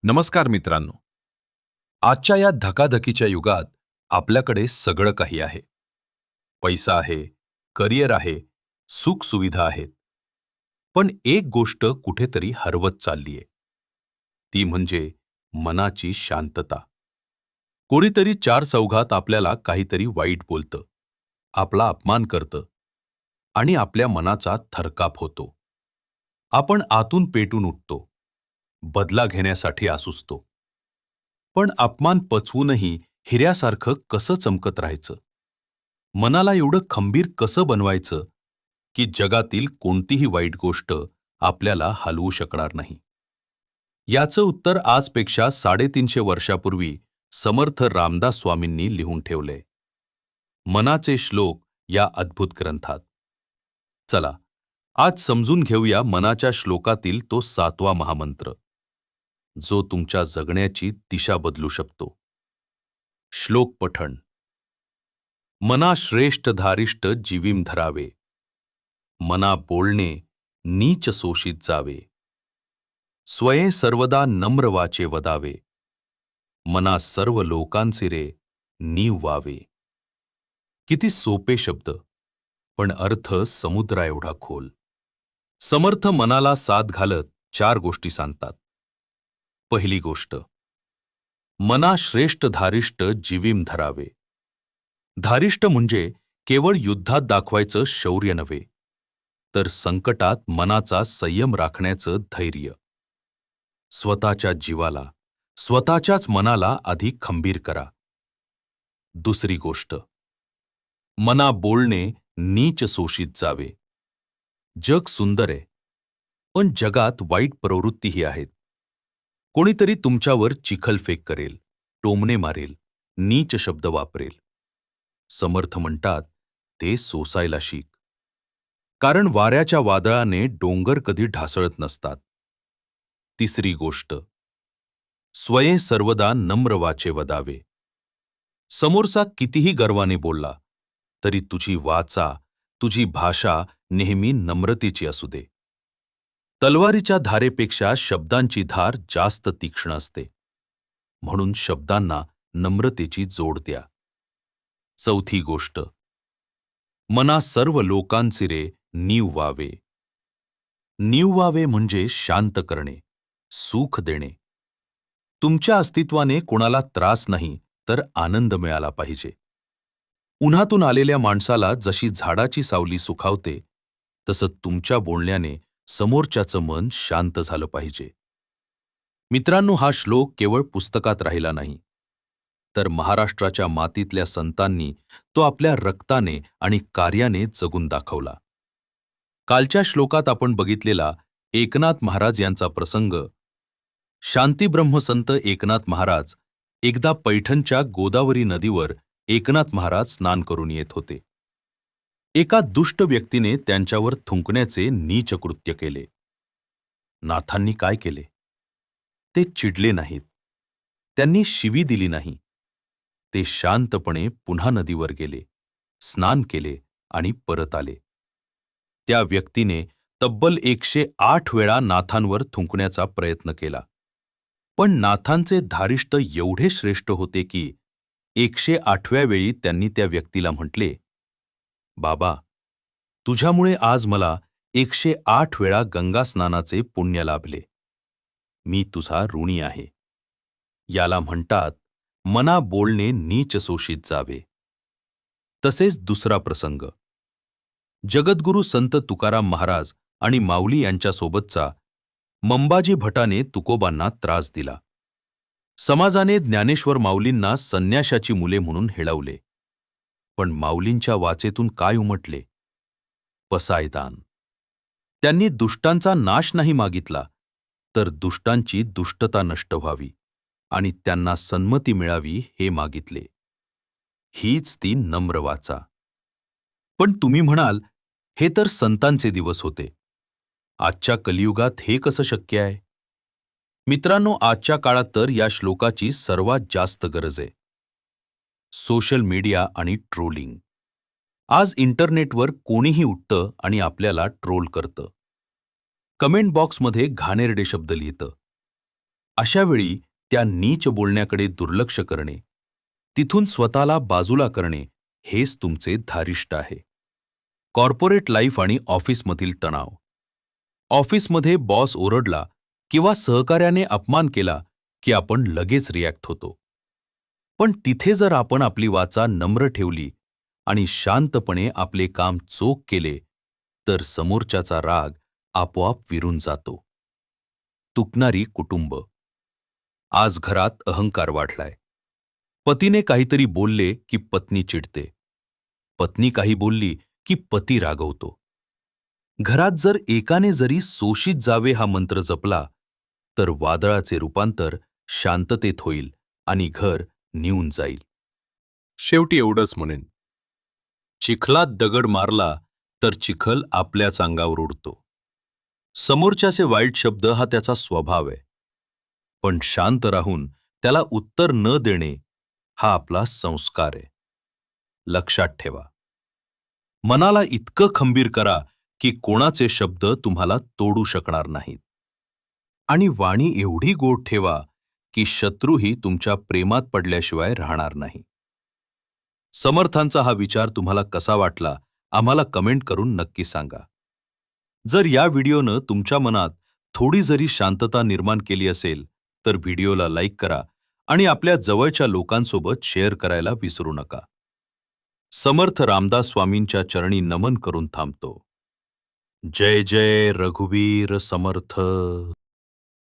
नमस्कार मित्रांनो. आजच्या या धकाधकीच्या युगात आपल्याकडे सगळं काही आहे. पैसा आहे, करिअर आहे, सुख-सुविधा आहेत. पण एक गोष्ट कुठेतरी हरवत चाललीये. ती म्हणजे मनाची शांतता. कोणीतरी चार चौघात आपल्याला काहीतरी वाईट बोलतं, आपला अपमान करतं आणि आपल्या मनाचा थरकाप होतो. आपण आतून पेटून उठतो, बदला घेण्यासाठी आसुसतो. पण अपमान पचवूनही हिऱ्यासारखं कसं चमकत राहायचं? मनाला एवढं खंबीर कसं बनवायचं, की जगातील कोणतीही वाईट गोष्ट आपल्याला हलवू शकणार नाही? याचं उत्तर आजपेक्षा 350 वर्षापूर्वी समर्थ रामदास स्वामींनी लिहून ठेवलंय. मनाचे श्लोक या अद्भुत ग्रंथात. चला, आज समजून घेऊया मनाच्या श्लोकातील तो 7वा महामंत्र, जो तुमच्या जगण्याची दिशा बदलू शकतो. श्लोक पठण. मना श्रेष्ठ धारिष्ट जीवीम धरावे, मना बोलणे नीच शोषित जावे, स्वये सर्वदा नम्र वाचे वदावे, मना सर्व लोकांचे रे नीव व्हावे. किती सोपे शब्द, पण अर्थ समुद्रा एवढा खोल. समर्थ मनाला साथ घालत 4 गोष्टी सांगतात. पहिली गोष्ट, मना श्रेष्ठ धारिष्ट जीवीम धरावे. धारिष्ट म्हणजे केवळ युद्धात दाखवायचं शौर्य नव्हे, तर संकटात मनाचा संयम राखण्याचं धैर्य. स्वतःच्या जीवाला, स्वतःच्याच मनाला अधिक खंबीर करा. दुसरी गोष्ट, मना बोलणे नीच शोषित जावे. जग सुंदर आहे, पण जगात वाईट प्रवृत्तीही आहेत. कोणीतरी तुमच्यावर चिखलफेक करेल, टोमणे मारेल, नीच शब्द वापरेल. समर्थ म्हणतात, ते सोसायला शिक. कारण वाऱ्याच्या वादळाने डोंगर कधी ढासळत नसतात. तिसरी गोष्ट, स्वये सर्वदा नम्र वाचे वदावे. समोरचा कितीही गर्वाने बोलला, तरी तुझी वाचा, तुझी भाषा नेहमी नम्रतेची असू दे. तलवारीच्या धारेपेक्षा शब्दांची धार जास्त तीक्ष्ण असते. म्हणून शब्दांना नम्रतेची जोड द्या. चौथी गोष्ट, मना सर्व लोकांचे रे नीव व्हावे. नीव व्हावे म्हणजे शांत करणे, सुख देणे. तुमच्या अस्तित्वाने कोणाला त्रास नाही, तर आनंद मिळाला पाहिजे. उन्हातून आलेल्या माणसाला जशी झाडाची सावली सुखावते, तसं तुमच्या बोलण्याने समोरच्याचं मन शांत झालं पाहिजे. मित्रांनो, हा श्लोक केवळ पुस्तकात राहिला नाही, तर महाराष्ट्राच्या मातीतल्या संतांनी तो आपल्या रक्ताने आणि कार्याने जगून दाखवला. कालच्या श्लोकात आपण बघितलेला एकनाथ महाराज यांचा प्रसंग. शांतीब्रह्मसंत एकनाथ महाराज एकदा पैठणच्या गोदावरी नदीवर एकनाथ महाराज स्नान करून येत होते. एका दुष्ट व्यक्तीने त्यांच्यावर थुंकण्याचे नीच कृत्य केले. नाथांनी काय केले? ते चिडले नाहीत, त्यांनी शिवी दिली नाही. ते शांतपणे पुन्हा नदीवर गेले, स्नान केले आणि परत आले. त्या व्यक्तीने तब्बल 108 वेळा नाथांवर थुंकण्याचा प्रयत्न केला. पण नाथांचे धारिष्ट एवढे श्रेष्ठ होते की 108व्या वेळी त्यांनी त्या व्यक्तीला म्हटले, बाबा, तुझ्यामुळे आज मला 108 वेळा गंगा स्नानाचे पुण्य लाभले. मी तुझा ऋणी आहे. याला म्हणतात, मना बोलणे नीच शोषित जावे. तसेच दुसरा प्रसंग. जगद्गुरू संत तुकाराम महाराज आणि माऊली यांच्यासोबतचा. मंबाजी भटाने तुकोबांना त्रास दिला. समाजाने ज्ञानेश्वर माऊलींना संन्याशाची मुले म्हणून हेळवले. पण माऊलींच्या वाचेतून काय उमटले? पसायदान. त्यांनी दुष्टांचा नाश नाही मागितला, तर दुष्टांची दुष्टता नष्ट व्हावी आणि त्यांना सन्मती मिळावी हे मागितले. हीच ती नम्र वाचा. पण तुम्ही म्हणाल, हे तर संतांचे दिवस होते. आजच्या कलियुगात हे कसं शक्य आहे? मित्रांनो, आजच्या काळात तर या श्लोकाची सर्वात जास्त गरज आहे. सोशल मीडिया आणि ट्रोलिंग. आज इंटरनेटवर कोणीही उठतं आणि आपल्याला ट्रोल करतं. कमेंट बॉक्समध्ये घाणेरडे शब्द लिहितं. अशा वेळी त्या नीच बोलण्याकडे दुर्लक्ष करणे, तिथून स्वतःला बाजूला करणे हेच तुमचे धारिष्ट आहे. कॉर्पोरेट लाईफ आणि ऑफिसमधील तणाव. ऑफिसमध्ये बॉस ओरडला किंवा सहकार्याने अपमान केला की आपण लगेच रिॲक्ट होतो. पण तिथे जर आपण आपली वाचा नम्र ठेवली आणि शांतपणे आपले काम चोख केले, तर समोरच्याचा राग आपोआप विरून जातो. तुटणारी कुटुंब. आज घरात अहंकार वाढलाय. पतीने काहीतरी बोलले की पत्नी चिडते. पत्नी काही बोलली की पती रागवतो. घरात जर एकाने जरी सोशीत जावे हा मंत्र जपला, तर वादळाचे रूपांतर शांततेत होईल आणि घर निवून जाईल. शेवटी एवढंच म्हणेन, चिखलात दगड मारला तर चिखल आपल्याच अंगावर उडतो. समोरच्याचे वाईट शब्द हा त्याचा स्वभाव आहे, पण शांत राहून त्याला उत्तर न देणे हा आपला संस्कार आहे. लक्षात ठेवा, मनाला इतकं खंबीर करा की कोणाचे शब्द तुम्हाला तोडू शकणार नाहीत. आणि वाणी एवढी गोड ठेवा की शत्रूही तुमच्या प्रेमात पडल्याशिवाय राहणार नाही. समर्थांचा हा विचार तुम्हाला कसा वाटला आम्हाला कमेंट करून नक्की सांगा. जर या व्हिडिओनं तुमच्या मनात थोडी जरी शांतता निर्माण केली असेल तर व्हिडिओला लाईक करा आणि आपल्या जवळच्या लोकांसोबत शेअर करायला विसरू नका. समर्थ रामदास स्वामींच्या चरणी नमन करून थांबतो. जय जय रघुवीर समर्थ.